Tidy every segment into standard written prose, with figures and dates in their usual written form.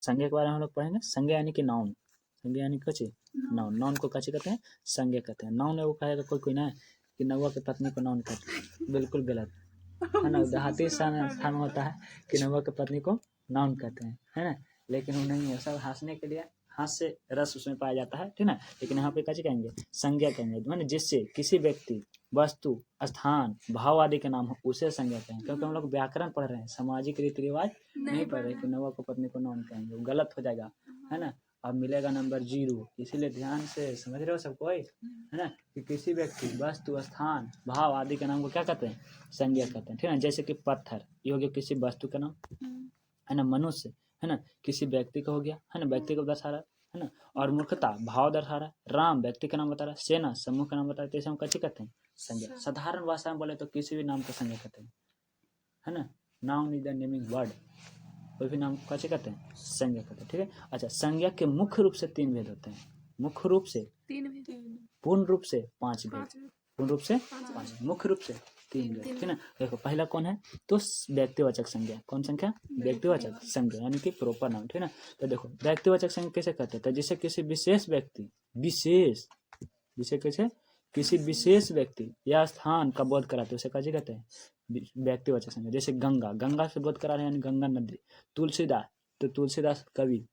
संज्ञा के बारे में हम लोग पढ़ेंगे। संज्ञा यानी कि नाउन, संज्ञा यानी कची नाउन, नाउन को कची कहते हैं, संज्ञा कहते हैं। नाउन है वो कहेगा कोई ना कि नौवा की पत्नी को नाउन कहते हैं, बिल्कुल गलत है ना। देहाती स्थान में होता है कि नौवा की पत्नी को नाउन कहते हैं, है ना, लेकिन वो नहीं है, सब हंसने के लिए, हाथ से रस उसमें पाया जाता है, ठीक ना। लेकिन यहाँ पे कैसे कहेंगे, संज्ञा कहेंगे, मैंने जिससे किसी व्यक्ति, वस्तु, स्थान, भाव आदि के नाम हो उसे संज्ञा कहेंगे। क्योंकि हम लोग व्याकरण पढ़ रहे हैं, सामाजिक रीति रिवाज नहीं पढ़ रहे कि नौवा को पत्नी को नाउन कहेंगे, वो गलत हो जाएगा, है ना। अब मिलेगा नंबर 0, इसीलिए ध्यान से समझ रहे हो सब कोई, है ना, कि किसी व्यक्ति, वस्तु, स्थान, भाव आदि के नाम को क्या कहते हैं, संज्ञा कहते हैं, ठीक है। जैसे कि पत्थर, ये हो गया किसी वस्तु का नाम, है ना। मनुष्य, है ना, किसी व्यक्ति का हो गया, है ना, व्यक्ति को दर्शा रहा है ना। और मूर्खता भाव दर्शा रहा है। राम व्यक्ति का नाम बता रहा है, सेना समूह का नाम बता रहा है, तो इसे हम कैसे कहते हैं, संज्ञा। साधारण भाषा में बोले तो किसी भी नाम को संज्ञा कहते हैं, है ना। Noun is the naming word, कोई भी नाम को कैसे कहते हैं, संज्ञा कहते हैं, ठीक है। अच्छा, संज्ञा के मुख्य रूप से 3 भेद होते हैं, मुख्य रूप से 3 भेद, पूर्ण रूप से 5 भेद, पूर्ण रूप से 5, मुख्य रूप से 3 भेद, ठीक है ना। देखो पहला कौन है, तो व्यक्तिवाचक संज्ञा, कौन संख्या, व्यक्तिवाचक संज्ञा यानी कि प्रॉपर नाउन, ठीक है ना। तो देखो व्यक्तिवाचक संज्ञा कैसे कहते हैं, तो जिसे किसी विशेष व्यक्ति, विशेष, जिसे कैसे किसी विशेष व्यक्ति या स्थान का बोध कराते हैं उसे कैसे कहते हैं, व्यक्तिवाचक संज्ञा। जैसे गंगा, गंगा से बोध करा रहे हैं यानी गंगा नदी। तुलसीदास, तो तुलसीदास कवि।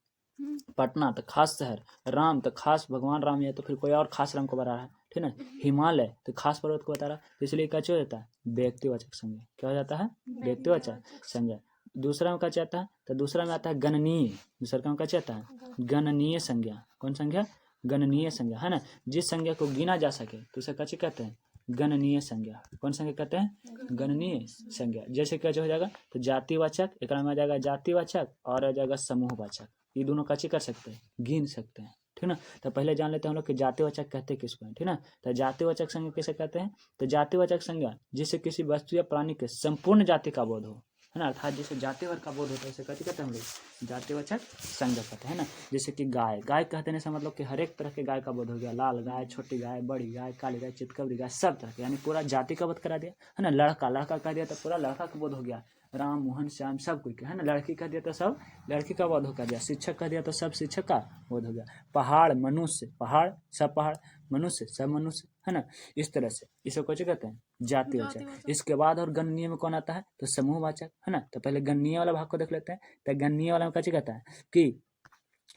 पटना तो खास शहर। राम तो खास भगवान राम है, तो फिर कोई और खास राम को बता रहा है, ठीक है। हिमालय तो खास पर्वत को बता रहा है, तो इसलिए क्या हो जाता है, व्यक्तिवाचक संज्ञा। क्या हो जाता है, व्यक्तिवाचक संज्ञा। दूसरा में क्या चाहता है, तो दूसरा में आता है गणनीय, दूसरा का क्या चाहता है, गणनीय संज्ञा। कौन संज्ञा, गणनीय संज्ञा, है ना। जिस संज्ञा को गिना जा सके तो उसे क्या कहते हैं, गणनीय संज्ञा। कौन संज्ञा कहते हैं, गणनीय संज्ञा। जैसे क्या हो जाएगा, तो जातिवाचक, एक में आ जाएगा जातिवाचक और आ जाएगा समूहवाचक। ये दोनों कैसे कर सकते हैं, गिन सकते हैं, ठीक ना। तो पहले जान लेते हैं हम लोग कि जातिवाचक कहते हैं किसको, ठीक ना। तो जातिवाचक संज्ञा कैसे कहते हैं, तो जातिवाचक संज्ञा जिससे किसी वस्तु या प्राणी के संपूर्ण जाति का बोध हो, है ना, अर्थात जिसे जातिवाद का बोध होता है उसे कहते हैं हम लोग जातिवाचक संज्ञा कहते हैं ना। जैसे कि गाय, गाय कहते हैं मतलब कि हर एक तरह के गाय का बोध हो गया, लाल गाय, छोटी गाय, बड़ी गाय, काली गाय, चितकबरी गाय, सब तरह के, यानी पूरा जाति का बोध करा दिया, है ना। लड़का, लड़का कह दिया तो पूरा लड़का का बोध हो गया, राम मोहन श्याम सब कोई, है ना। लड़की कह दिया तो सब लड़की का बोध हो गया, शिक्षक कह दिया तो सब शिक्षक का बोध हो गया। पहाड़, मनुष्य, पहाड़ सब पहाड़, मनुष्य सब मनुष्य, है ना। इस तरह से इसे कुछ कहते हैं जातिवाचक। इसके बाद और गणनीय में कौन आता है, तो समूहवाचक, है ना। तो पहले गणनीय वाला भाग को देख लेते हैं। तो गणनीय वाला में कैसे कहता है कि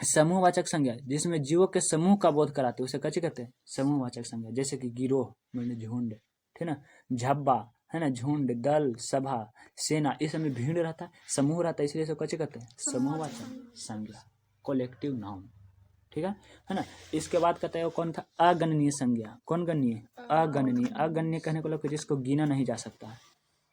समूहवाचक संज्ञा जिसमें जीवों के समूह का बोध कराते उसे कैसे कहते हैं, समूहवाचक संज्ञा। जैसे कि गिरोह मैंने झुंड, ठीक ना, झब्बा, है ना, झुंड, दल, सभा, सेना, इस समय भीड़ रहता है, समूह रहता है, इसलिए इसे कैसे कहते हैं, समूहवाचक संज्ञा, कलेक्टिव नाउन, ठीक है ना। इसके बाद कहते हैं कौन था, अगणनीय संज्ञा। कौन गणनीय, अगणनीय। अगणनीय कहने को लोग जिसको गिना नहीं जा सकता है,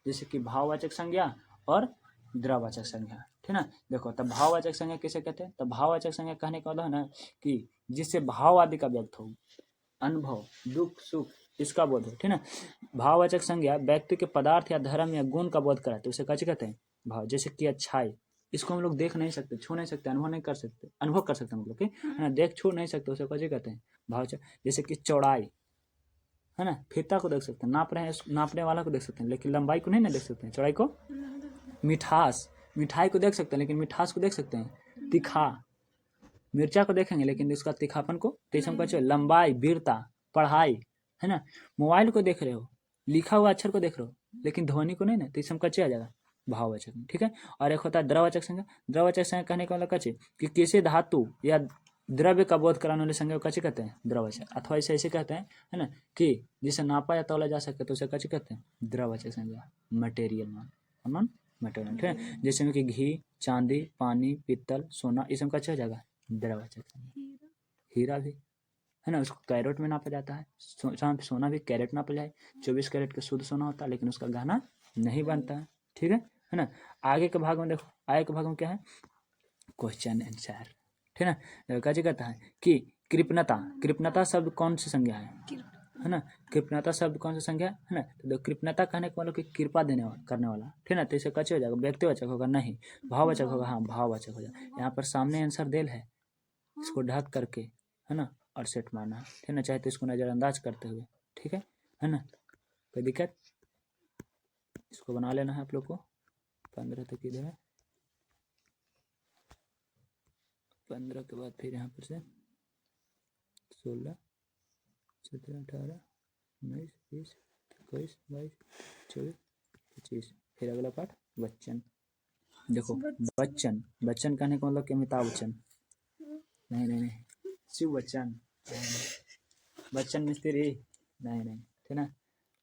जैसे कि भाववाचक संज्ञा और द्रववाचक संज्ञा, ठीक ना। देखो तब भाववाचक संज्ञा किसे कहते हैं, तब भाववाचक संज्ञा कहने का मतलब है ना कि जिससे भाव आदि का व्यक्त हो, अनुभव, दुख, सुख, इसका बोध हो, ठीक ना। भाववाचक संज्ञा व्यक्ति के पदार्थ या धर्म या गुण का बोध कराते उसे कैसे कहते हैं, भाव। जैसे कि अच्छाई, इसको हम लोग देख नहीं सकते, छू नहीं सकते, अनुभव नहीं कर सकते, अनुभव कर सकते हम लोग के, है ना, देख छू नहीं सकते, उसे कैसे कहते हैं, भाववाचक। जैसे कि चौड़ाई, है ना, फीता को देख सकते हैं, नाप रहे हैं, नापने वाला को देख सकते हैं लेकिन लंबाई को नहीं ना देख सकते हैं, चौड़ाई को। मिठास, मिठाई को देख सकते हैं लेकिन मिठास को देख सकते हैं। तीखा, मिर्चा को देखेंगे लेकिन इसका तीखापन को, तीसम का लंबाई, वीरता, पढ़ाई, है ना। मोबाइल को देख रहे हो, लिखा हुआ अक्षर को देख रहे हो लेकिन ध्वनि को नहीं ना, तीसम का आ जाएगा भाववाचक, ठीक है। और एक होता है द्रववाचक संज्ञा। द्रववाचक संज्ञा कहने का मतलब कचे कि किसी धातु या द्रव्य का बोध कराने वाले संज्ञा को कैसे कहते हैं, द्रववाचक। अथवा इसे ऐसे कहते हैं, है ना, कि जिसे नापा या तौला जा सके तो उसे कैसे कहते हैं, द्रववाचक संज्ञा। मटेरियल मान, मटेरियल, ठीक है। जैसे में कि घी, चांदी, पानी, पीतल, सोना, ये सब का हो जाएगा द्रववाचक संज्ञा। हीरा भी, है ना, उसको कैरेट में नापा जाता है। सोना भी कैरेट नापा जाए, 24 कैरेट का शुद्ध सोना होता है लेकिन उसका गहना नहीं बनता है, ठीक है ना। आगे के भाग में देखो, आगे के भाग में क्या है, क्वेश्चन आंसर, ठीक है। कैसे कहता है कि कृपणता, कृपणता शब्द कौन सी संज्ञा है ना। कृपणता शब्द कौन सी संज्ञा है ना, तो कृपणता कहने को मतलब कि कृपा देने वाला, करने वाला, ठीक है। तो इसे कैसे हो जाएगा, व्यक्तिवाचक होगा, नहीं भाववाचक होगा, हाँ भाववाचक हो जाएगा। यहाँ पर सामने आंसर देल है, इसको ढक करके, है ना, और सेट मारना, ठीक है, चाहे तो इसको नज़रअंदाज करते हुए, ठीक है ना। कोई दिक्कत, इसको बना लेना है आप लोग को। 15 तक इधर है, 15 के बाद फिर यहाँ पर से 16, 17, 18, 19, 20, 21, 22, 24, 25। फिर अगला पार्ट बच्चन। देखो बच्चन, बच्चन कहने का मतलब कि अमिताभ बच्चन, नहीं नहीं नहीं, शिव बच्चन, बच्चन मिस्त्री, नहीं नहीं, ठीक ना,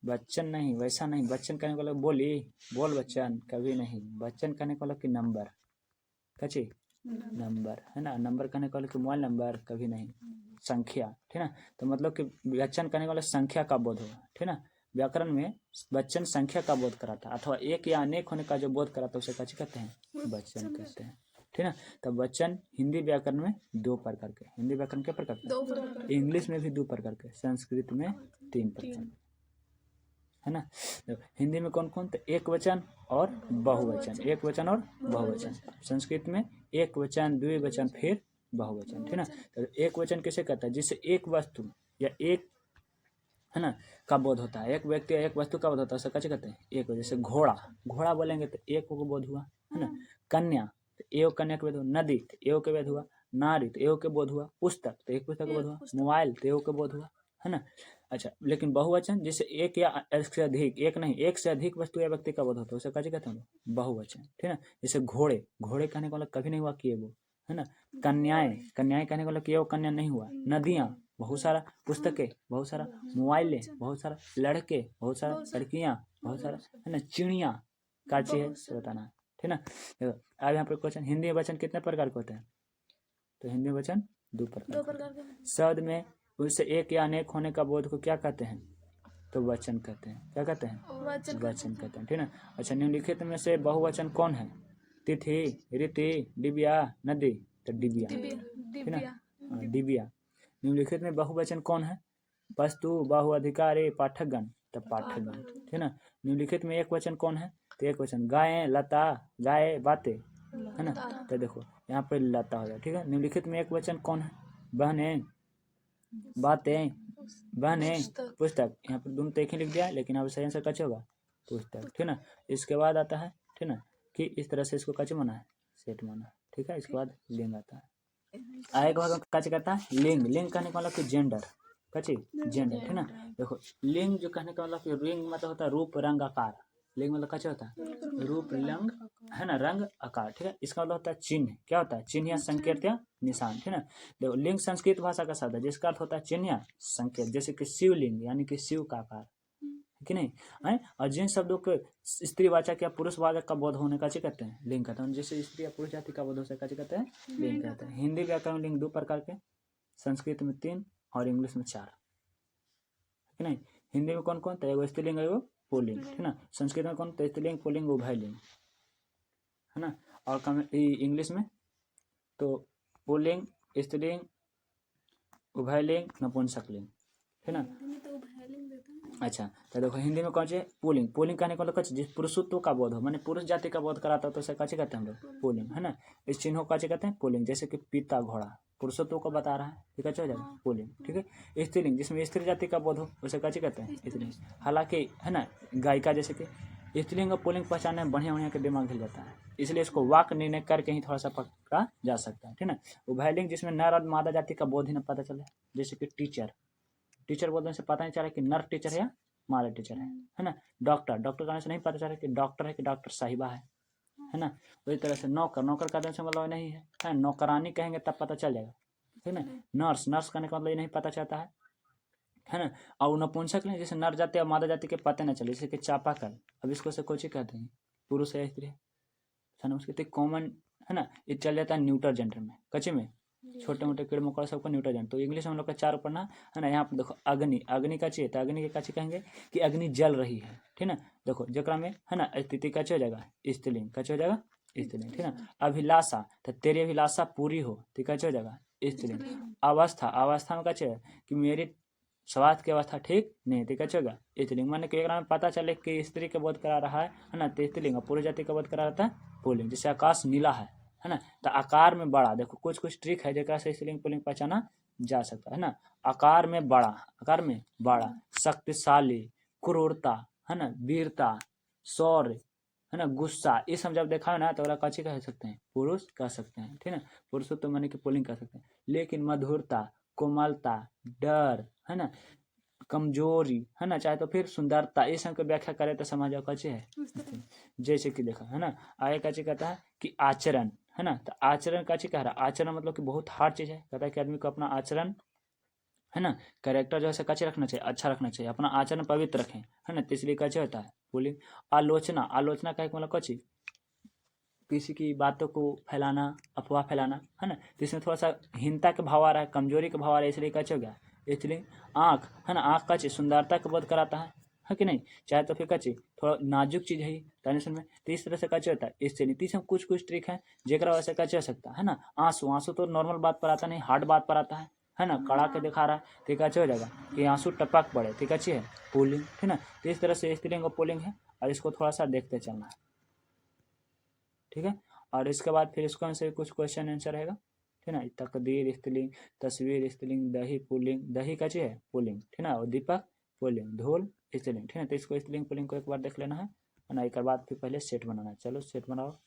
बच्चन नहीं, वैसा नहीं। बच्चन कहने का मतलब बोली, बोल बच्चन, कभी नहीं। बच्चन कहने का मतलब कि नंबर, कची नंबर, है ना। नंबर कहने का मतलब कि मोबाइल नंबर, कभी नहीं। संख्या, ठीक ना। तो मतलब कि बच्चन कहने का मतलब संख्या का बोध होगा, ठीक ना। व्याकरण में बच्चन संख्या का बोध कराता, अथवा एक या अनेक होने का जो बोध कराता है उसे कची कहते हैं, बच्चन कहते हैं, ठीक ना। तो बच्चन हिंदी व्याकरण में 2 प्रकार के, हिंदी व्याकरण के प्रकार के, इंग्लिश में भी 2 प्रकार के, संस्कृत में 3 प्रकार, है ना। हिंदी में कौन कौन, तो एक वचन और बहुवचन, एक वचन और बहुवचन। संस्कृत में एक वचन, द्विवचन, फिर बहुवचन, ठीक ना। तो एक वचन किसे कहता है, जिससे एक वस्तु या एक, है ना, का बोध होता है। एक व्यक्ति या एक वस्तु का बोध होता है, उसे कैसे कहते हैं, एक। जैसे घोड़ा, घोड़ा बोलेंगे तो एक को बोध हुआ, है ना। कन्या तो एवं कन्या के बोध हुआ, नदी तो एवं के बोध हुआ, नारी तो एवं के बोध हुआ, पुस्तक तो एक पुस्तक का बोध हुआ, मोबाइल तो एवं के बोध हुआ, है ना। अच्छा, लेकिन बहुवचन जैसे एक या एक से अधिक, एक नहीं एक से अधिक वस्तु या व्यक्ति का बोध होता है, उसे कैसे कहते हैं, बहुवचन, ठीक है ना। जैसे घोड़े, घोड़े कहने का मतलब कभी नहीं हुआ कि वो, है ना। कन्याएं, कन्याएं कहने का मतलब कि वो कन्या नहीं हुआ। नदियां, बहुत सारा, पुस्तकें बहुत सारा, मोबाइलें बहुत सारा, लड़के बहुत सारा, लड़कियां बहुत सारा, है ना। चिड़िया का चीज है बताना, ठीक है ना। अब यहाँ पर क्वेश्चन, हिंदी वचन कितने प्रकार के होते हैं, तो हिंदी वचन 2 प्रकार के। शब्द में उससे एक या अनेक होने का बोध को क्या कहते हैं, तो वचन कहते हैं। क्या कहते हैं, वचन कहते हैं, ठीक है ना। अच्छा, निम्नलिखित में से बहुवचन कौन है, तिथि, रीति, दिव्या, नदी, तो दिव्या, ठीक है ना, दिव्या। निम्नलिखित में बहुवचन कौन है, वस्तु, बहुअधिकारी, पाठकगण, तो पाठकगण, ठीक है ना। निम्नलिखित में एक वचन कौन है, तो एक वचन गायें, लता, गाय, बातें, है ना। तो देखो यहाँ पे लता हो जाए, ठीक है। निम्नलिखित में एक वचन कौन है, बहनें, बातें, बहनें, पुस्तक। यहाँ पर दोनों तो एक ही लिख दिया, लेकिन यहाँ पर सही आंसर कच्चे होगा पुस्तक, ठीक ना। इसके बाद आता है, ठीक ना, कि इस तरह से इसको कच्चे माना है, सेट माना, ठीक है। इसके बाद लिंग आता है, आएगा बाद कच्चे कहता है लिंग। लिंग कहने का मतलब कि जेंडर, कच्ची जेंडर, ठीक ना। देखो लिंग जो कहने का मतलब कि लिंग मतलब होता है रूप, रंग, आकार। लिंग मतलब कैसे होता है, रूप, रंग, है ना, रंग, आकार, ठीक है। इसका मतलब होता है चिन्ह, क्या होता है, चिन्ह या संकेत या निशान, ठीक है ना। देखो लिंग संस्कृत भाषा का शब्द है जिसका अर्थ होता है चिन्ह या संकेत, जैसे कि शिवलिंग यानी कि शिव का आकार, कि नहीं है। और जिन शब्दों को स्त्रीवाचक या पुरुषवाचक का बोध होने का कहते हैं, लिंग कहते हैं। जैसे स्त्री या पुरुष जाति का बोध हो सका कहते हैं, लिंग कहते हैं। हिंदी व्याकरण लिंग 2 प्रकार के, संस्कृत में 3 और इंग्लिश में 4, कि नहीं। हिंदी में कौन कौन, तो एगो स्त्रीलिंग एगो पुल्लिंग, ठीक ना। संस्कृत में कौन, तो स्त्रीलिंग, पुल्लिंग, उभयलिंग, है ना। और इंग्लिश में तो पुल्लिंग, स्त्रीलिंग, उभयलिंग, नपुंसकलिंग, है ना। अच्छा, तो देखो हिंदी में कौन सी पुल्लिंग, पुल्लिंग कहने का मतलब जिस पुरुषत्व का बोध हो, माने पुरुष जाति का बोध कराता है तो उसे कैसे कहते हैं हम लोग, पुल्लिंग, है ना। इस चिन्ह को कैसे कहते हैं, पुल्लिंग। जैसे कि पिता, घोड़ा, पुरुषत्व को बता रहा है, ठीक है, हो जाएगा पुल्लिंग, ठीक है। स्त्रीलिंग जिसमें स्त्री जाति का बोध हो उसे कैसे कहते हैं, स्त्रीलिंग। हालांकि, है ना, गायिका, जैसे कि स्त्रीलिंग और पुल्लिंग पहचानने में बढ़िया बढ़िया के दिमाग हिल जाता है, इसलिए इसको वाक निर्णय करके ही थोड़ा सा पकड़ा जा सकता है, ठीक है ना। उभयलिंग जिसमें नर और मादा जाति का बोध ही न पता चले, जैसे कि टीचर, टीचर बोलने से पता नहीं चला कि नर टीचर है या मादा टीचर है ना। डॉक्टर, डॉक्टर कहने से नहीं पता चला कि डॉक्टर है कि डॉक्टर साहिबा है ना। उसी तरह से नौकर, नौकर कहने से मतलब नहीं है, नौकरानी कहेंगे तब पता चल जाएगा, ठीक है ना। नर्स, नर्स कहने का मतलब ये नहीं पता चलता है ना। और नपुंसक नहीं, जैसे नर जाति और मादा जाति के पता नहीं चले, जैसे कि चापाकल, अब इसको से कोची कहते हैं, पुरुष है स्त्री है ना। उसके कॉमन, है ना, ये चल जाता है न्यूटर जेंडर में, कच्चे में छोटे मोटे कीड़े मकोड़ा सबको न्यूटर जेंडर। तो इंग्लिश में हम लोग का 4 पढ़ना है ना। यहाँ पर देखो अग्नि, अग्नि का चाहिए तो अग्नि के काची कहेंगे कि अग्नि जल रही है, ठीक ना। देखो जकरा में, है ना, स्थिति कैसे हो जाएगा, स्त्रीलिंग, कैसे हो जाएगा, स्त्रीलिंग, ठीक ना। अभिलाषा, तो तेरी अभिलाषा पूरी हो, तो कैसे हो जाएगा, स्त्रीलिंग। अवस्था, अवस्था में कैसे कि मेरी स्वास्थ्य की अवस्था ठीक नहीं, तो कैसे होगा, स्त्रीलिंग। माने कि में पता चले कि स्त्री के बोध करा रहा है ना, तो स्त्रीलिंग। पुरुष जाति का बोध करा रहता है पुल्लिंग। जैसे आकाश नीला है ना, तो आकार में बड़ा, देखो कुछ कुछ ट्रिक है जैसे से स्त्रीलिंग पुल्लिंग पहचाना जा सकता है ना। आकार में बड़ा, आकार में बड़ा, शक्तिशाली, क्रूरता, है ना, वीरता, शौर्य, है ना। गुस्सा ये सब जब देखा है ना तो ओकरा कथी कह सकते हैं, पुरुष कह सकते हैं, ठीक है ना। पुरुषोत्तम तो माने कि पुल्लिंग कह सकते हैं। लेकिन मधुरता, कोमलता, डर, है ना, कमजोरी, है ना, चाहे तो फिर सुंदरता, ये सब की व्याख्या करे तो समझ आओ कचे है। जैसे कि देखा है ना, आगे कचे कहता है कि आचरण, है ना। तो आचरण कचे कह रहा है, आचरण मतलब कि बहुत हार्ड चीज है। कहता है कि आदमी को अपना आचरण, है ना, कैरेक्टर जो है कचे रखना चाहिए, अच्छा रखना चाहिए, अपना आचरण पवित्र रखें, है ना। तो इसलिए कचे होता है बोली। आलोचना, आलोचना का एक मतलब कची, किसी की बातों को फैलाना, अफवाह फैलाना, है ना। तो इसमें थोड़ा सा हीनता का भाव आ रहा है, कमजोरी का भाव आ रहा है, इसलिए कच हो गया। इसलिए आँख, है ना, आँख कच सुंदरता का बोध कराता है कि नहीं। चाहे तो फिर कची थोड़ा नाजुक चीज है टेंशन में, तो इस तरह से कचे होता है। इसलिए तीस में कुछ कुछ ट्रिक है जेकरा वैसे कचे हो सकता है ना। आंसू, आंसू तो नॉर्मल बात पर आता नहीं, हार्ड बात पर आता है ना। कड़ा के दिखा रहा है तो कचे हो जाएगा कि आंसू टपक पड़े, ठीक अच्छी है पुलिंग, ठीक ना। तो इस तरह से स्त्रीलिंग और पुलिंग है, और इसको थोड़ा सा देखते चलना है, ठीक है। और इसके बाद फिर इसको से कुछ क्वेश्चन आंसर रहेगा, ठीक ना। तकदीर स्त्रीलिंग, तस्वीर स्त्रीलिंग, दही पुल्लिंग, दही का है पुल्लिंग, ठीक ना। और दीपक पुल्लिंग, धूल स्त्रीलिंग, ठीक है। तो इसको स्त्रीलिंग पुल्लिंग को एक बार देख लेना है ना। एक बार फिर पहले सेट बनाना है। चलो सेट बनाओ।